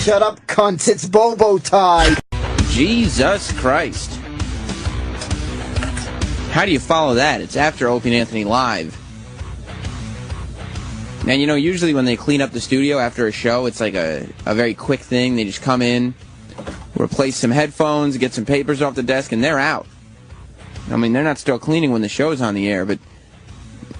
Shut up, cunts. It's Bobo time. Jesus Christ. How do you follow that? It's after Opie and Anthony Live. And, you know, usually when they clean up the studio after a show, it's like a very quick thing. They just come in, replace some headphones, get some papers off the desk, and they're out. I mean, they're not still cleaning when the show's on the air, but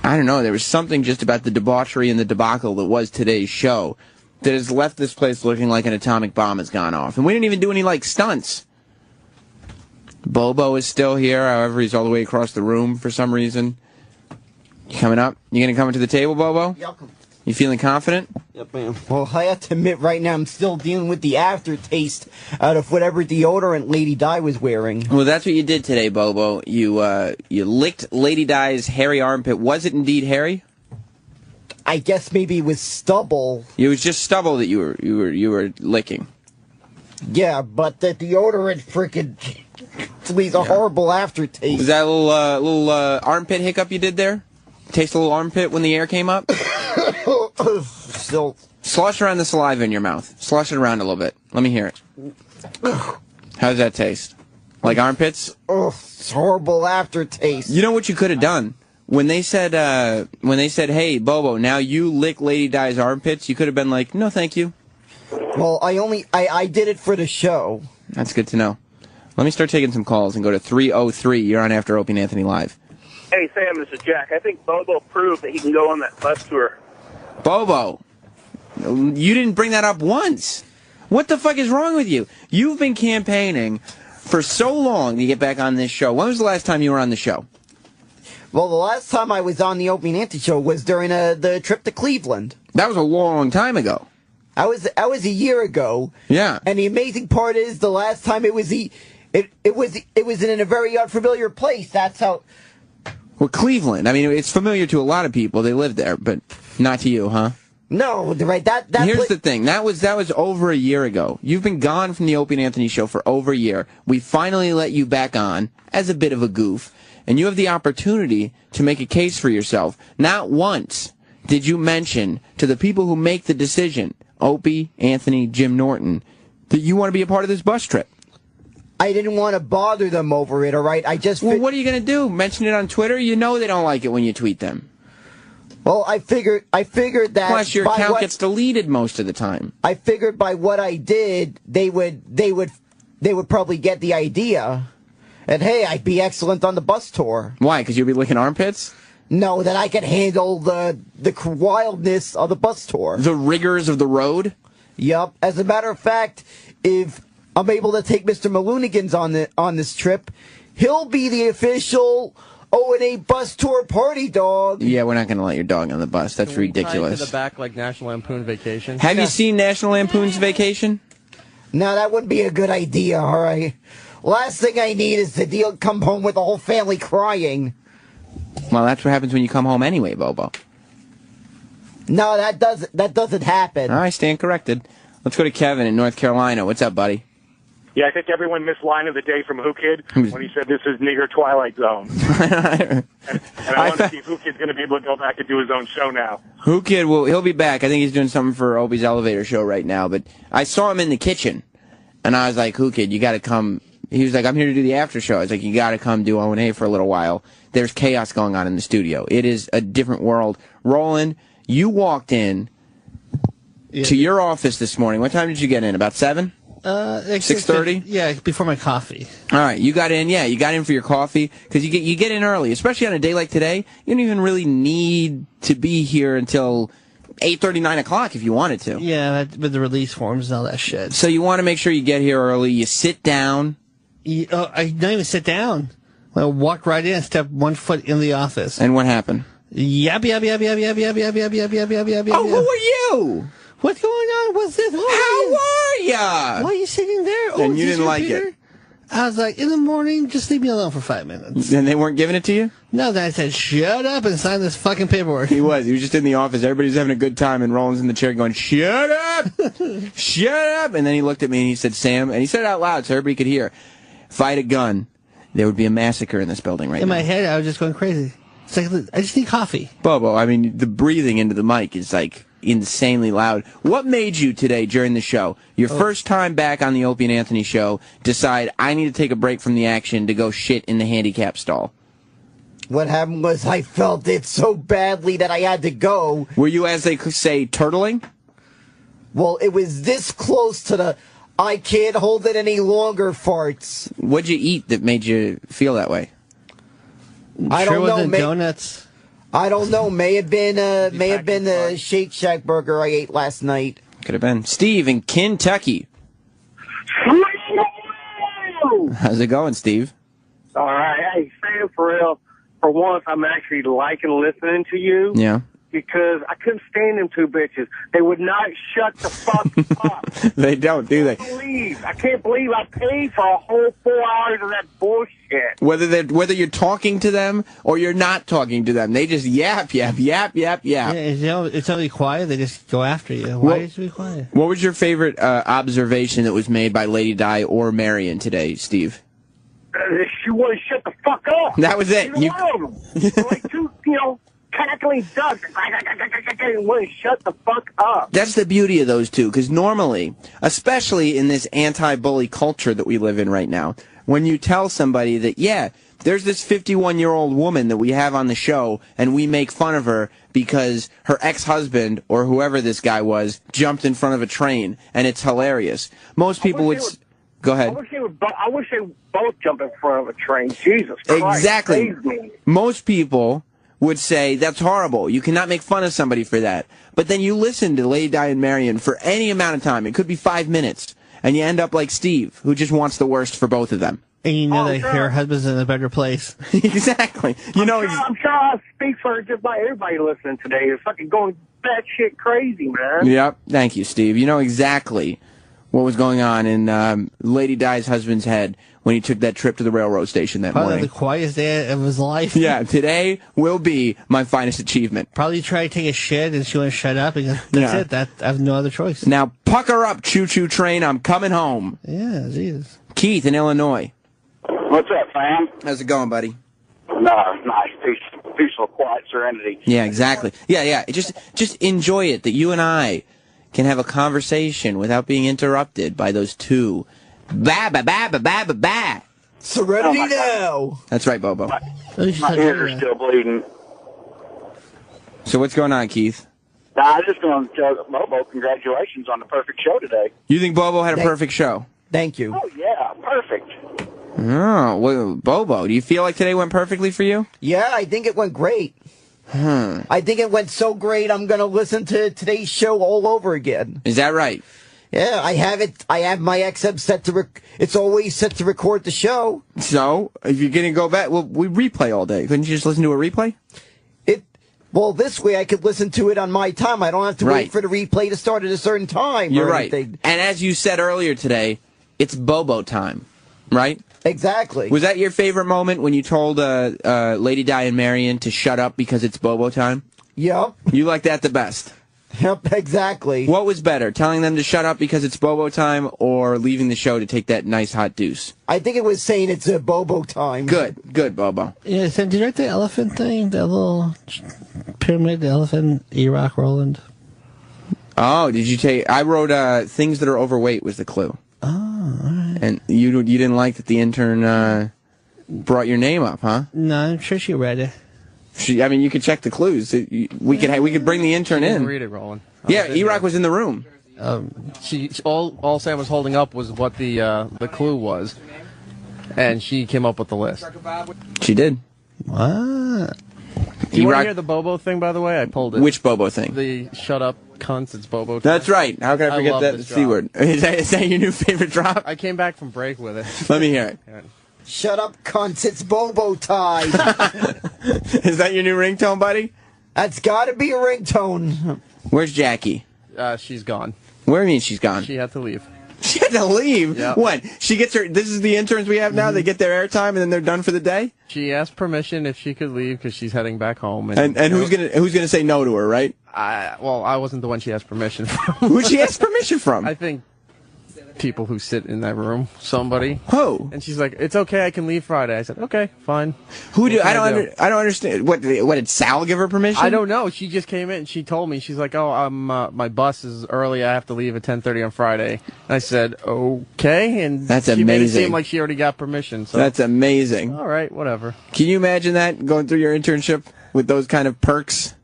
I don't know. There was something just about the debauchery and the debacle that was today's show that has left this place looking like an atomic bomb has gone off. And we didn't even do any, like, stunts. Bobo is still here. However, he's all the way across the room for some reason. You coming up? You going to come to the table, Bobo? Yep. You feeling confident? Yep, ma'am. Well, I have to admit right now I'm still dealing with the aftertaste out of whatever deodorant Lady Di was wearing. Well, that's what you did today, Bobo. You licked Lady Di's hairy armpit. Was it indeed hairy? I guess maybe it was stubble. It was just stubble that you were licking. Yeah, but the deodorant freaking leaves a horrible aftertaste. Was that a little armpit hiccup you did there? Taste a little armpit when the air came up? Still. Slosh around the saliva in your mouth. Slosh it around a little bit. Let me hear it. How does that taste? Like armpits? Oh, it's horrible aftertaste. You know what you could have done? When they said, hey, Bobo, now you lick Lady Di's armpits, you could have been like, no, thank you. Well, I did it for the show. That's good to know. Let me start taking some calls and go to 303. You're on After Opie and Anthony Live. Hey, Sam, this is Jack. I think Bobo proved that he can go on that bus tour. Bobo, you didn't bring that up once. What the fuck is wrong with you? You've been campaigning for so long to get back on this show. When was the last time you were on the show? Well, the last time I was on the Opie and Anthony show was during the trip to Cleveland. That was a long time ago. I was a year ago. Yeah. And the amazing part is the last time it was in a very unfamiliar place. That's how. Well, Cleveland. I mean, it's familiar to a lot of people. They live there, but not to you, huh? No, right. Here's the thing. That was over a year ago. You've been gone from the Opie and Anthony show for over a year. We finally let you back on as a bit of a goof, and you have the opportunity to make a case for yourself. Not once did you mention to the people who make the decision, Opie, Anthony, Jim Norton, that you want to be a part of this bus trip. I didn't want to bother them over it, all right? Well, what are you going to do? Mention it on Twitter? You know they don't like it when you tweet them. Well, I figured that. Plus, your account gets deleted most of the time. I figured by what I did, they would probably get the idea. And hey, I'd be excellent on the bus tour. Why? Because you'll be licking armpits? No, that I could handle the wildness of the bus tour. The rigors of the road? Yup. As a matter of fact, if I'm able to take Mr. Maloonigans on this trip, he'll be the official O&A bus tour party dog. Yeah, we're not going to let your dog on the bus. That's ridiculous. To the back like National Lampoon Vacation. Have you seen National Lampoon's Vacation? No, that wouldn't be a good idea, all right? Last thing I need is to come home with the whole family crying. Well, that's what happens when you come home anyway, Bobo. No, that doesn't happen. All right, stand corrected. Let's go to Kevin in North Carolina. What's up, buddy? Yeah, I think everyone missed line of the day from Whoo Kid when he said this is Nigger Twilight Zone. and I want to see if Whoo Kid's going to be able to go back and do his own show now. Whoo Kid, he'll be back. I think he's doing something for Opie's elevator show right now. But I saw him in the kitchen, and I was like, Whoo Kid, you got to come. He was like, I'm here to do the after show. I was like, you got to come do O&A for a little while. There's chaos going on in the studio. It is a different world. Roland, you walked in to your office this morning. What time did you get in? About 7? 6:30? Yeah, before my coffee. All right, you got in. Yeah, you got in for your coffee because you get in early, especially on a day like today. You don't even really need to be here until 8:30, 9 o'clock if you wanted to. Yeah, with the release forms and all that shit. So you want to make sure you get here early. You sit down. I don't even sit down. I walk right in and step 1 foot in the office. And what happened? Yab. Oh, who are you? What's going on? What's this? How are ya? Why are you sitting there? Oh, and you didn't like it. I was like, in the morning, just leave me alone for 5 minutes. And they weren't giving it to you? No, then I said, shut up and sign this fucking paperwork. He was just in the office. Everybody's having a good time, and Roland's in the chair going, shut up! Shut up! And then he looked at me and he said, Sam, and he said it out loud so everybody could hear, if I had a gun, there would be a massacre in this building right now. In my head, I was just going crazy. It's like, I just need coffee. Bobo, I mean, the breathing into the mic is like insanely loud. What made you today during the show, your first time back on the Opie and Anthony show, decide I need to take a break from the action to go shit in the handicap stall? What happened was I felt it so badly that I had to go. Were you, as they say, turtling? Well, it was this close to the I can't hold it any longer farts. What'd you eat that made you feel that way? I don't know. Donuts. I don't know. May have been the Shake Shack burger I ate last night. Could have been. Steve in Kentucky. How's it going, Steve? All right. Hey, Sam, for real, for once, I'm actually liking listening to you. Yeah. Because I couldn't stand them two bitches. They would not shut the fuck up. They don't, do they? I can't believe I paid for a whole 4 hours of that bullshit. Whether you're talking to them or you're not talking to them, they just yap, yap, yap, yap, yap. Yeah, it's only quiet. They just go after you. Why is it quiet? What was your favorite observation that was made by Lady Di or Marion today, Steve? She wouldn't shut the fuck up. That was it. Like two, cackling ducks. Wouldn't shut the fuck up. That's the beauty of those two, because normally, especially in this anti-bully culture that we live in right now, when you tell somebody that, yeah, there's this 51-year-old woman that we have on the show, and we make fun of her because her ex-husband, or whoever this guy was, jumped in front of a train, and it's hilarious. Most people would... Go ahead. I wish they would both jump in front of a train. Jesus Christ. Exactly. Most people would say, that's horrible. You cannot make fun of somebody for that. But then you listen to Lady Di and Marion for any amount of time. It could be 5 minutes. And you end up like Steve, who just wants the worst for both of them. And you know that her husband's in a better place. Exactly. I'm sure I speak for just about everybody listening today. It's fucking going batshit crazy, man. Yep. Thank you, Steve. You know exactly what was going on in Lady Di's husband's head when he took that trip to the railroad station that morning. Probably the quietest day of his life. Yeah, today will be my finest achievement. Probably try to take a shit and she won't shut up because that's it. I have no other choice. Now, pucker up, choo-choo train. I'm coming home. Yeah, Jesus. Keith in Illinois. What's up, fam? How's it going, buddy? Nice, peaceful, quiet serenity. Yeah, exactly. Yeah. Just enjoy it that you and I can have a conversation without being interrupted by those two. Ba-ba-ba-ba-ba-ba-ba. Serenity now. That's right, Bobo. My ears are still bleeding. So what's going on, Keith? I just want to tell Bobo, congratulations on the perfect show today. You think Bobo had a perfect show? Thank you. Oh, yeah, perfect. Oh, well, Bobo, do you feel like today went perfectly for you? Yeah, I think it went great. I think it went so great, I'm going to listen to today's show all over again. Is that right? Yeah, I have it. I have my XM set to it's always set to record the show. So, if you're going to go back, well, we replay all day. Couldn't you just listen to a replay? Well, this way I could listen to it on my time. I don't have to wait for the replay to start at a certain time. You're or right. anything. And as you said earlier today, it's Bobo time, right? Exactly. Was that your favorite moment when you told Lady Di and Marion to shut up because it's Bobo time? Yep. You like that the best? Yep, exactly. What was better, telling them to shut up because it's Bobo time or leaving the show to take that nice hot deuce? I think it was saying it's a Bobo time. Good, Bobo. Yeah, so did you write the elephant thing? The little pyramid, the elephant, E-Rock Roland? Oh, did you take... I wrote things that are overweight was the clue. Oh, all right. And you didn't like that the intern brought your name up, huh? No, I'm sure she read it. I mean, you could check the clues. We could bring the intern in. Read it, Roland. Yeah, E-Rock was in the room. All Sam was holding up was what the clue was, and she came up with the list. She did. What? Do you want to hear the Bobo thing, by the way? I pulled it. Which Bobo thing? The shut up cunts, it's Bobo. That's right. How can I forget that C word? Is that your new favorite drop? I came back from break with it. Let me hear it. Shut up, cunts. It's Bobo time. Is that your new ringtone, buddy? That's got to be a ringtone. Where's Jackie? She's gone. Where do you mean she's gone? She had to leave. She had to leave? Yep. When? She gets her... This is the interns we have now? They get their airtime and then they're done for the day? She asked permission if she could leave because she's heading back home. And who's gonna say no to her, right? I wasn't the one she asked permission from. Who'd she ask permission from? I think people who sit in that room. Somebody. Who? And she's like, "It's okay, I can leave Friday." I said, "Okay, fine." Who do I don't understand. What did Sal give her permission? I don't know. She just came in and she told me. She's like, "Oh, my bus is early. I have to leave at 10:30 on Friday." And I said, "Okay." And that's she amazing. made it seem like she already got permission. So that's amazing. All right, whatever. Can you imagine that going through your internship with those kind of perks?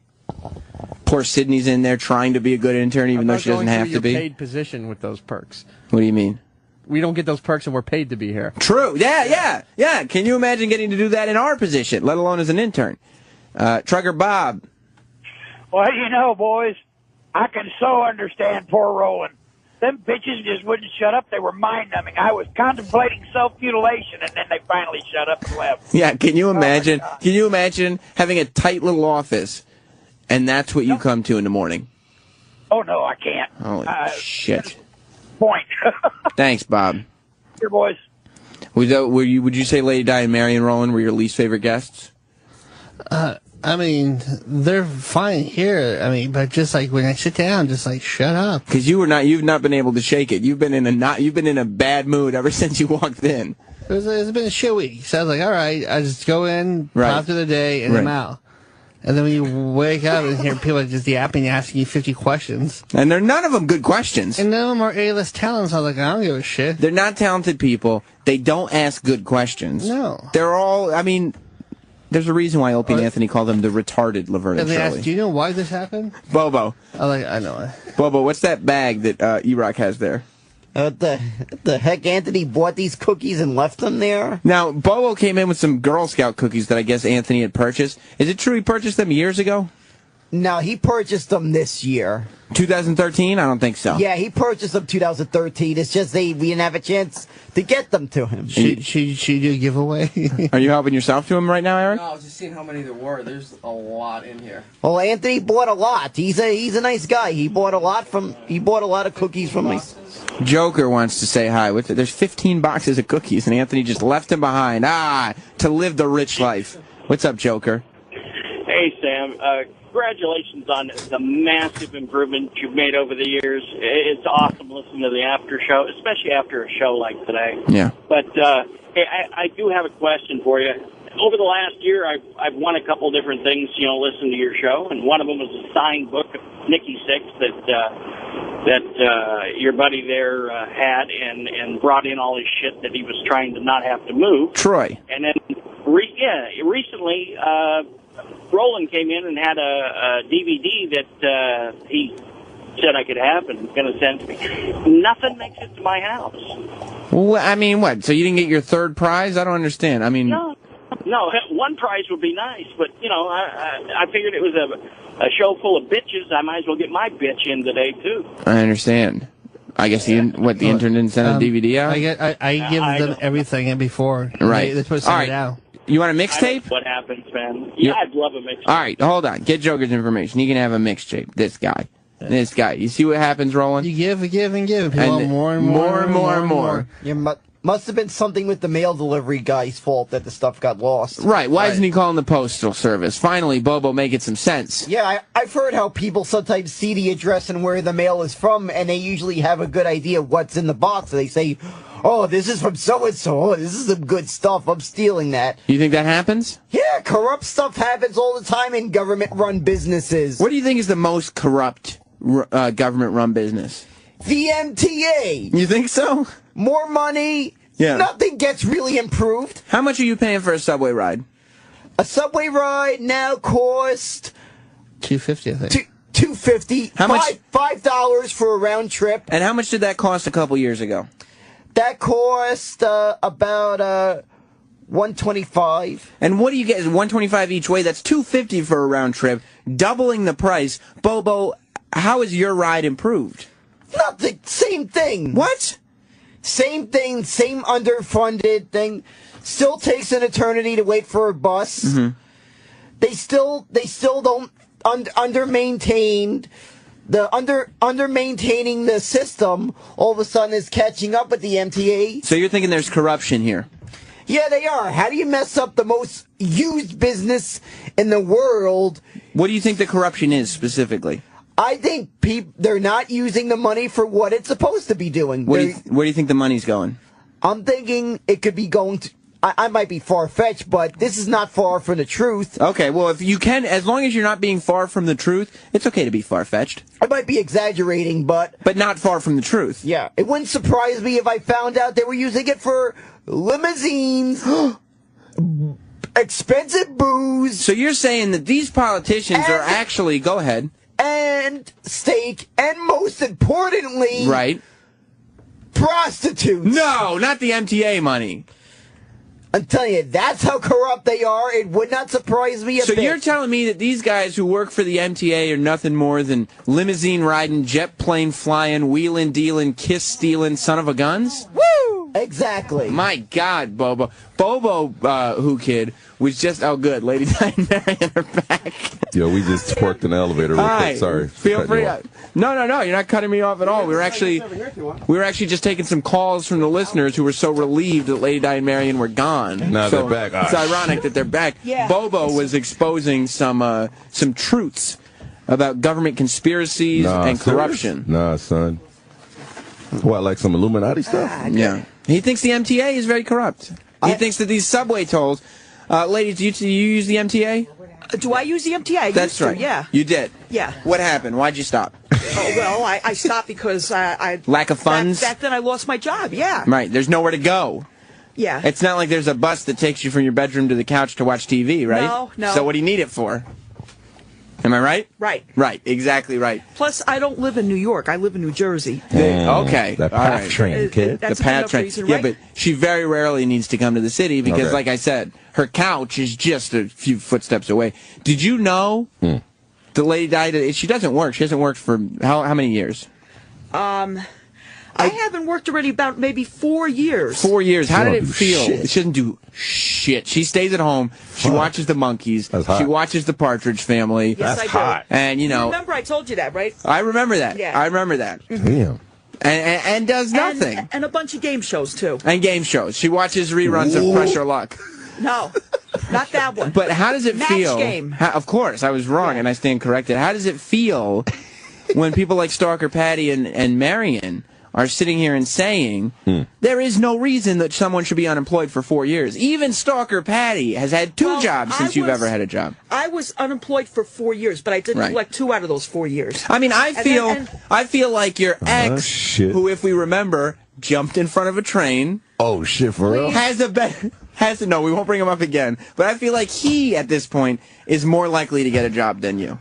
Poor Sydney's in there trying to be a good intern, even though she doesn't have to be. Paid position with those perks. What do you mean? We don't get those perks, and we're paid to be here. True. Yeah. Can you imagine getting to do that in our position, let alone as an intern? Trucker Bob. Well, you know, boys, I can so understand poor Roland. Them bitches just wouldn't shut up. They were mind-numbing. I was contemplating self-mutilation, and then they finally shut up and left. Yeah, can you imagine? Can you imagine having a tight little office, and that's what you come to in the morning? Oh, no, I can't. Holy shit. Point. Thanks, Bob. Here, boys. Would you say Lady Di and Mary and Roland were your least favorite guests? I mean, they're fine here. I mean, but just like when I sit down, just like shut up. Because you've not been able to shake it. You've been in a bad mood ever since you walked in. It's been a shit week. So I was like, all right, I just go in, pop through the day, and I'm out. And then when you wake up and hear people just yapping, asking you 50 questions. And they're none of them good questions. And none of them are A-list talents. I was like, I don't give a shit. They're not talented people. They don't ask good questions. No. They're all, I mean, there's a reason why Opie and Anthony call them the retarded Laverne and they Shirley. asked, do you know why this happened? Bobo. I know. Bobo, what's that bag that E-Rock has there? The heck, Anthony bought these cookies and left them there? Now, Bobo came in with some Girl Scout cookies that I guess Anthony had purchased. Is it true he purchased them years ago? No, he purchased them this year. 2013? I don't think so. Yeah, he purchased them 2013. It's just we didn't have a chance to get them to him. She do a giveaway. Are you helping yourself to him right now, Eric? No, I was just seeing how many there were. There's a lot in here. Well, Anthony bought a lot. He's a nice guy. He bought a lot of cookies from me. Joker wants to say hi. There's 15 boxes of cookies, and Anthony just left them behind. To live the rich life. What's up, Joker? Hey, Sam. Congratulations on the massive improvement you've made over the years. It's awesome listening to the after show, especially after a show like today. Yeah. But hey, I do have a question for you. Over the last year, I've won a couple different things, listening to your show, and one of them was a signed book of Nikki Sixx that your buddy there had and brought in all his shit that he was trying to not have to move. Troy. And then, recently, Roland came in and had a DVD that he said I could have and going to send to me. Nothing makes it to my house. Well, I mean, what? So you didn't get your third prize? I don't understand. I mean... No, one prize would be nice, but, I figured it was a show full of bitches. I might as well get my bitch in today, too. I understand. I guess the intern didn't send a DVD out? I give them everything in before. Right. They're supposed to send it out. You want a mixtape? What happens, man? Yeah, I'd love a mixtape. All right, hold on. Get Joker's information. He can have a mixtape. This guy. This guy. You see what happens, Roland? You give and give and give. People want more and more. Must have been something with the mail delivery guy's fault that the stuff got lost. Right. Why isn't he calling the postal service? Finally, Bobo making some sense. Yeah, I've heard how people sometimes see the address and where the mail is from, and they usually have a good idea what's in the box. They say, oh, this is from so-and-so. Oh, this is some good stuff. I'm stealing that. You think that happens? Yeah, corrupt stuff happens all the time in government-run businesses. What do you think is the most corrupt government-run business? The MTA. You think so? More money. Yeah. Nothing gets really improved. How much are you paying for a subway ride? A subway ride now costs $2.50, I think. $2.50. How much? $5 for a round trip. And how much did that cost a couple years ago? That cost about $125. And what do you get? $125 each way. That's $2.50 for a round trip, doubling the price. Bobo, how has your ride improved? Nothing. Same thing. What? Same thing. Same underfunded thing. Still takes an eternity to wait for a bus. Mm-hmm. They still don't under-maintained. Under-maintaining the system all of a sudden is catching up with the MTA. So you're thinking there's corruption here? Yeah, they are. How do you mess up the most used business in the world? What do you think the corruption is specifically? I think they're not using the money for what it's supposed to be doing. Where do you think the money's going? I'm thinking it could be going to... I might be far-fetched, but this is not far from the truth. Okay, well, if you can, as long as you're not being far from the truth, it's okay to be far-fetched. I might be exaggerating, but... But not far from the truth. Yeah, it wouldn't surprise me if I found out they were using it for limousines, expensive booze... So you're saying that these politicians are actually... Go ahead. And steak, and most importantly... Right. Prostitutes. No, not the MTA money. I'm telling you, that's how corrupt they are. It would not surprise me a bit. So you're telling me that these guys who work for the MTA are nothing more than limousine-riding, jet plane flying, wheeling, dealing, kiss stealing son of a guns? Woo! Exactly. My God, Bobo. Bobo, Whoo Kid, was just, oh good, Lady Di and Marion are back. Yo, we just twerked in the elevator real quick. Sorry. Feel free. No, you're not cutting me off at all. We were actually just taking some calls from the listeners who were so relieved that Lady Di and Marion were gone. Now they're back. It's ironic that they're back. Yeah. Bobo was exposing some truths about government conspiracies and corruption. Serious? Nah, son. What, like some Illuminati stuff? Yeah. He thinks the MTA is very corrupt. He thinks that these subway tolls... ladies, do you use the MTA? Do I use the MTA? That's right. Yeah. You did? Yeah. What happened? Why'd you stop? Oh, well, I stopped because I... Lack of funds? Back then I lost my job, yeah. Right. There's nowhere to go. Yeah. It's not like there's a bus that takes you from your bedroom to the couch to watch TV, right? No. So what do you need it for? Am I right? Right. Right. Exactly right. Plus, I don't live in New York. I live in New Jersey. Okay. That PATH train, kid. That's the PATH train. reason, Yeah, right? but she very rarely needs to come to the city because, Okay. like I said, her couch is just a few footsteps away. Did you know the lady died? She doesn't work. She hasn't worked for how many years? I haven't worked already about maybe 4 years. 4 years. How did it don't do feel? shit. She doesn't do shit. She stays at home. She watches the monkeys. That's hot. She watches the Partridge Family. Yes, That's I do. hot. And, you know, Remember, I told you that, right? I remember that. Yeah. I remember that. Damn. And does nothing. And a bunch of game shows, too. And game shows. She watches reruns of Pressure Luck. No, not that one. But how does it Match feel? Game. Of course, I was wrong, and I stand corrected. How does it feel when people like Stalker Patty and Marion are sitting here and saying there is no reason that someone should be unemployed for 4 years? Even Stalker Patty has had two jobs since you've ever had a job. I was unemployed for 4 years, but I didn't collect 2 out of those 4 years. I mean, I feel like your ex, shit. who, if we remember, jumped in front of a train. Oh, shit, for real? No, we won't bring him up again. But I feel like he, at this point, is more likely to get a job than you.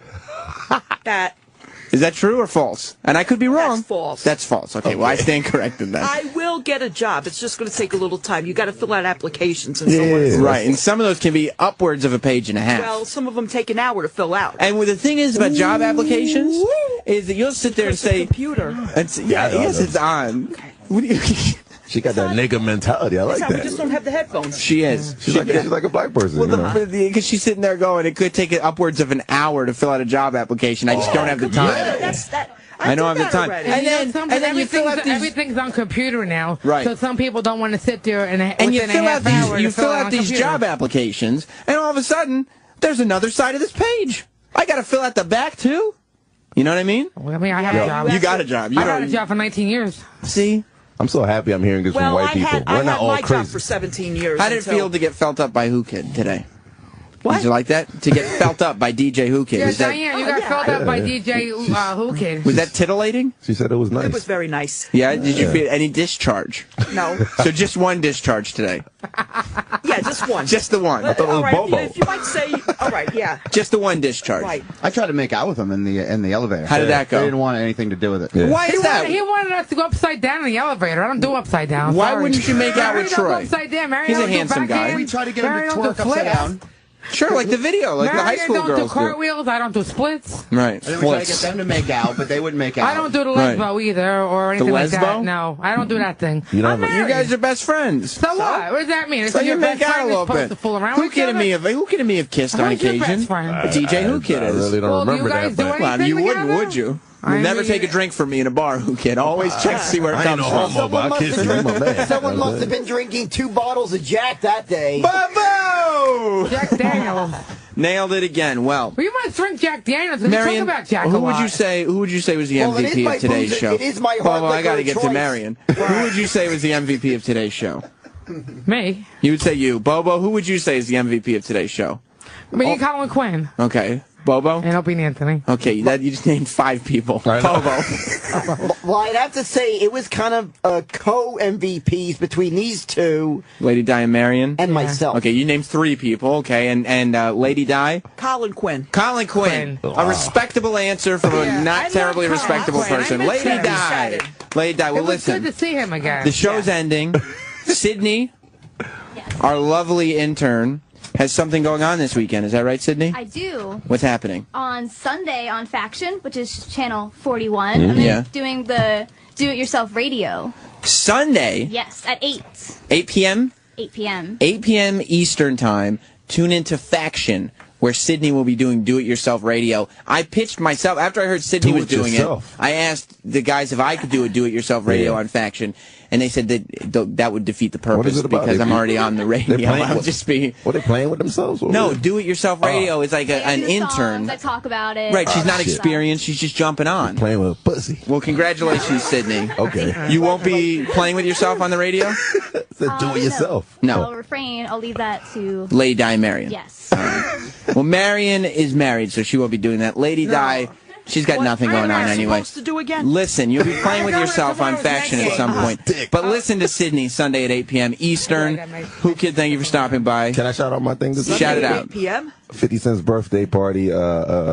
Is that true or false? And I could be wrong. That's false. That's false. Okay, well, I stand corrected then. I will get a job. It's just going to take a little time. You got to fill out applications and so on. Right, and some of those can be upwards of a page and a half. Well, some of them take an hour to fill out. And the thing is about job applications is that you'll sit there and say, computer. Yes, it's on. What do you? She got that nigga mentality. I like We that. just don't have the headphones. She is. She's like a black person. Well, because she's sitting there going, it could take upwards of an hour to fill out a job application. I just don't have the time. I don't have the time. Already. And then you fill out these. Everything's on computer now. Right. So some people don't want to sit there and You within fill a out half hour these. You to fill it out on these computer. job applications, and all of a sudden, there's another side of this page. I got to fill out the back too. You know what I mean? Well, I mean, I had a job. You got a job. I had a job for 19 years. See? I'm so happy I'm hearing this from white people. I We're not had all my job crazy. for 17 years. How did it feel to get felt up by Whoo Kid today? What? Did you like that? To get felt up by DJ Whoo Kid? Yeah, Was that, Diane, you got filled up by DJ Whoo Kid. was that titillating? She said it was nice. It was very nice. Yeah? Did you feel any discharge? No. So just one discharge today? Yeah, just one. Just the one? thought it was all right, Bobo. if you might say, all right, yeah. Just the one discharge? Right. I tried to make out with him in the elevator. How did that go? They didn't want anything to do with it. Yeah. Why is that? He wanted us to go upside down in the elevator. I don't do upside down. Why Sorry. wouldn't you make out with Mary don't go Troy? upside down. Mary He's a don't do handsome guy. backhand. We tried to get him Mary to don't do twerk upside flips. down. Sure, like the video, like the high Mary school don't girls do cartwheels. I don't do splits. Right. And then we tried to get them to make out, but they wouldn't make out. I don't do the Right. lesbo either or anything like lesbo? that. No, I don't do that thing. You don't I'm have a- You married. guys are best friends. So what? What does that mean? So you your make best out a friend little is supposed bit. to fool around Who with each Kid and other? me have kissed on Who's your occasion? best friend? DJ Whoo Kid I is. really don't Well, do you remember guys that. do but- Well, you anything wouldn't, together? would you? I You'll never mean- take a drink from me in a bar, Whoo Kid. Always check to see where it I ain't comes no from. homo, but I kissed him. I'm a man. Someone must have been drinking 2 bottles of Jack that day. Bobo! Jack Daniels. Nailed it again. Well, you might drink Jack Daniels. We talk Marion, about Jack a who lot. would you say was the MVP of today's show? It is my hard Well, I got to get to choice. Marion. Who would you say was the MVP of today's show? Me. You would say you. Bobo, who would you say is the MVP of today's show? Me and Colin Quinn. Okay. Bobo? And Opie and Anthony. Okay, you just named 5 people. Bobo. Well, I'd have to say it was kind of co-MVPs between these two. Lady Di and Marion? And myself. Okay, you named 3 people. Okay, and Lady Di? Colin Quinn. Colin Quinn. A respectable answer from a not terribly respectable person. Lady Di. Lady Di, well, listen. It was good to see him again. The show's ending. Sydney, our lovely intern, has something going on this weekend. Is that right, Sydney? I do. What's happening? On Sunday on Faction, which is channel 41, I'm doing the do-it-yourself radio. Sunday? Yes, at 8. 8 p.m.? 8 p.m. 8 p.m. Eastern Time. Tune into Faction, where Sydney will be doing do-it-yourself radio. I pitched myself, after I heard Sydney was doing it, I asked the guys if I could do a do-it-yourself radio on Faction, and they said that would defeat the purpose because I'm already on the radio. I'll just be... What, they playing with themselves? Or no, do-it-yourself radio is like an intern. I talk about it. Right, she's not experienced, she's just jumping on. Playing with a pussy. Well, congratulations, Sydney. Okay. You won't be playing with yourself on the radio? Do it yourself. No. I'll refrain. I'll leave that to... Lady Di and Marion. Yes. Well, Marion is married, so she won't be doing that. Lady Di, she's got nothing going on anyway. Supposed to do again? Listen, you'll be playing with yourself on Faction at some point. But listen to Sydney Sunday at 8 p.m. Eastern. Whoo Kid, thank you for stopping by. Can I shout out my thing this week? Shout it out. 8 p.m.? 50 Cent's birthday party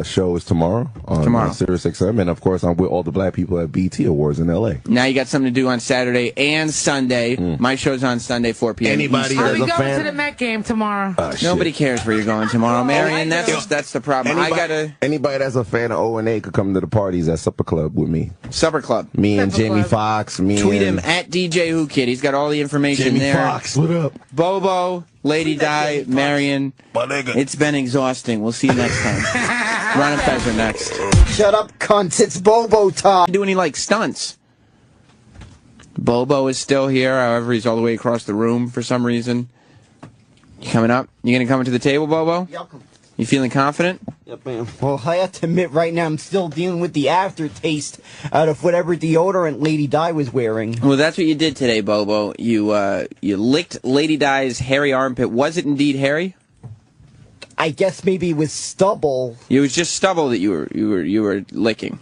show is tomorrow on Sirius XM, and of course I'm with all the black people at BT Awards in LA. Now you got something to do on Saturday and Sunday. My show's on Sunday 4 p.m. Anybody I'll as be a going fan? to the Met game tomorrow. Nobody cares where you're going tomorrow, Marion. That's the problem. Anybody that's a fan of O&A could come to the parties at Supper Club with me. Supper Club. Me and Jamie Foxx. Tweet him at DJ Whoo Kid. He's got all the information Jamie there. Foxx, what up? Bobo, Lady Di, Marion. It's been exhausting. We'll see you next time. Ron and Fez are next. Shut up, cunts. It's Bobo time. Do any, stunts? Bobo is still here. However, he's all the way across the room for some reason. You coming up? You going to come to the table, Bobo? Yep. You feeling confident? Yep, man. Well, I have to admit right now I'm still dealing with the aftertaste out of whatever deodorant Lady Di was wearing. Well, that's what you did today, Bobo. You licked Lady Di's hairy armpit. Was it indeed hairy? I guess maybe it was stubble. It was just stubble that you were licking.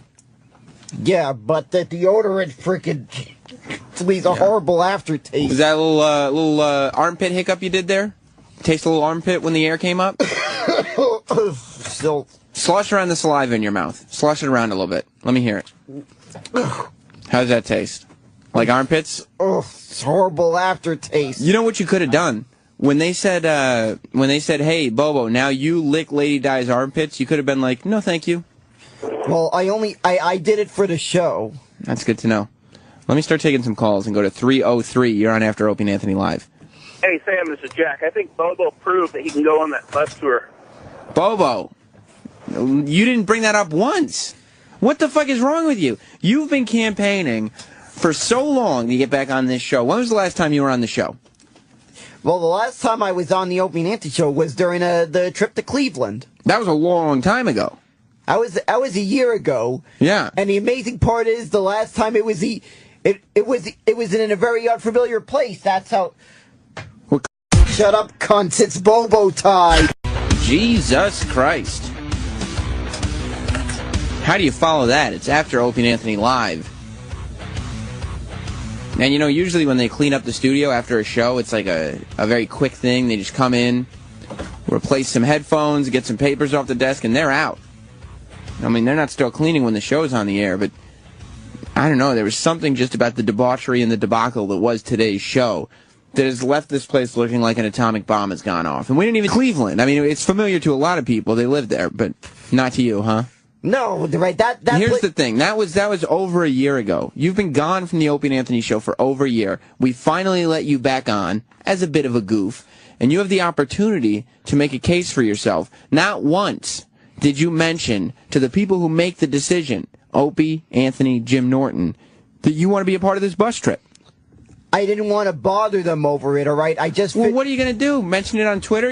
Yeah, but the deodorant freaking leaves a horrible aftertaste. Was that a little armpit hiccup you did there? Taste a little armpit when the air came up? Still. Slosh around the saliva in your mouth. Slosh it around a little bit. Let me hear it. How does that taste? Like armpits? Oh, it's horrible aftertaste. You know what you could have done? When they said, hey, Bobo, now you lick Lady Di's armpits, you could have been like, no, thank you. Well, I did it for the show. That's good to know. Let me start taking some calls and go to 303. You're on After Opie and Anthony Live. Hey, Sam, this is Jack. I think Bobo proved that he can go on that bus tour. Bobo, you didn't bring that up once. What the fuck is wrong with you? You've been campaigning for so long to get back on this show. When was the last time you were on the show? Well, the last time I was on the Opie and Anthony show was during the trip to Cleveland. That was a long time ago. I was a year ago. Yeah. And the amazing part is the last time it was in a very unfamiliar place. That's how. Shut up, cunts. It's Bobo time. Jesus Christ. How do you follow that? It's After Opie and Anthony Live. And, usually when they clean up the studio after a show, it's like a very quick thing. They just come in, replace some headphones, get some papers off the desk, and they're out. I mean, they're not still cleaning when the show's on the air, but I don't know. There was something just about the debauchery and the debacle that was today's show that has left this place looking like an atomic bomb has gone off. And we didn't even... Cleveland. I mean, it's familiar to a lot of people. They live there, but not to you, huh? No, right. Here's the thing. That was over a year ago. You've been gone from the Opie and Anthony show for over a year. We finally let you back on as a bit of a goof, and you have the opportunity to make a case for yourself. Not once did you mention to the people who make the decision, Opie, Anthony, Jim Norton, that you want to be a part of this bus trip. I didn't want to bother them over it, all right? Well, what are you going to do? Mention it on Twitter?